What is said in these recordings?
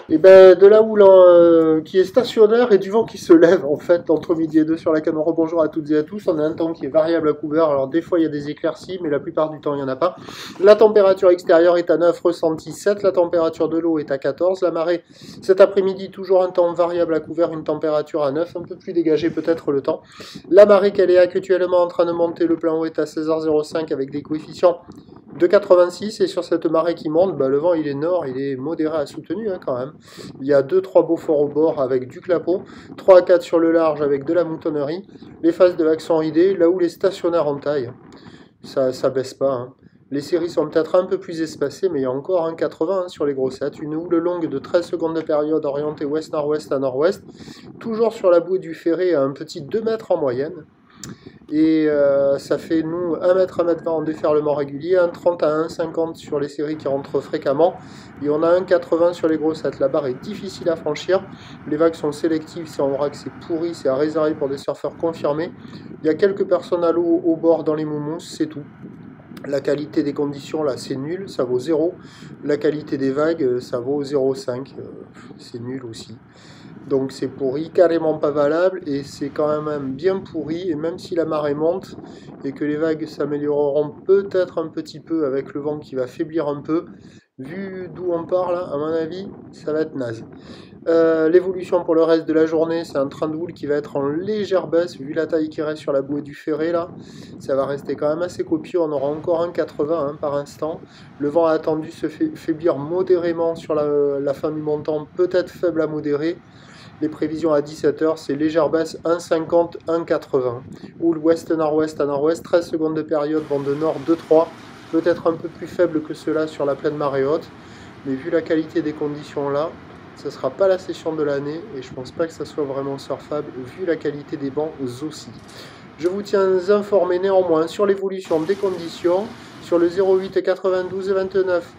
Et ben de là où qui est stationnaire et du vent qui se lève en fait entre midi et deux sur la canne. Rebonjour à toutes et à tous. On a un temps qui est variable à couvert. Alors des fois il y a des éclaircies, mais la plupart du temps il n'y en a pas. La température extérieure est à 9, ressenti 7. La température de l'eau est à 14. La marée cet après-midi toujours un temps variable à couvert, une température à 9, un peu plus dégagé peut-être le temps. La marée qu'elle est actuellement en train de monter, le plan eau est à 16h05 avec des coefficients de 86, et sur cette marée qui monte, le vent il est nord, il est modéré à soutenu quand même. Il y a 2-3 beaux forts au bord avec du clapot, 3 à 4 sur le large avec de la moutonnerie. Les phases de vagues sont ridées, là où les stationnaires en taille, ça baisse pas. Les séries sont peut-être un peu plus espacées, mais il y a encore un 80 sur les grossettes. Une houle longue de 13 secondes de période orientée ouest-nord-ouest à nord-ouest, toujours sur la bouée du Ferré à un petit 2 mètres en moyenne. Et ça fait, nous, 1 mètre, 1 mètre 20 en déferlement régulier, 1,30 à 1,50 sur les séries qui rentrent fréquemment, et on a 1,80 sur les grossettes. La barre est difficile à franchir, les vagues sont sélectives, c'est en vrac, c'est pourri, c'est à réserver pour des surfeurs confirmés. Il y a quelques personnes à l'eau au bord dans les moumousses, c'est tout. La qualité des conditions, là, c'est nul, ça vaut 0. La qualité des vagues, ça vaut 0,5, c'est nul aussi. Donc c'est pourri, carrément pas valable, et c'est quand même bien pourri, et même si la marée monte, et que les vagues s'amélioreront peut-être un petit peu avec le vent qui va faiblir un peu, vu d'où on part là, à mon avis, ça va être naze. L'évolution pour le reste de la journée, c'est un train de houle qui va être en légère baisse, vu la taille qui reste sur la bouée du Ferré là, ça va rester quand même assez copieux, on aura encore un 80 par instant. Le vent a attendu se faiblir modérément sur la fin du montant, peut-être faible à modéré. Les prévisions à 17h, c'est légère baisse 1,50, 1,80. Houle ouest-nord-ouest à nord-ouest, 13 secondes de période, vent de nord 2-3, peut-être un peu plus faible que cela sur la pleine marée haute, mais vu la qualité des conditions là, ça ne sera pas la session de l'année, et je ne pense pas que ça soit vraiment surfable, vu la qualité des bancs aussi. Je vous tiens informé néanmoins sur l'évolution des conditions, sur le 08 92 29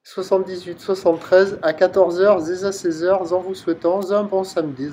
78 73 à 14h et à 16h, en vous souhaitant un bon samedi.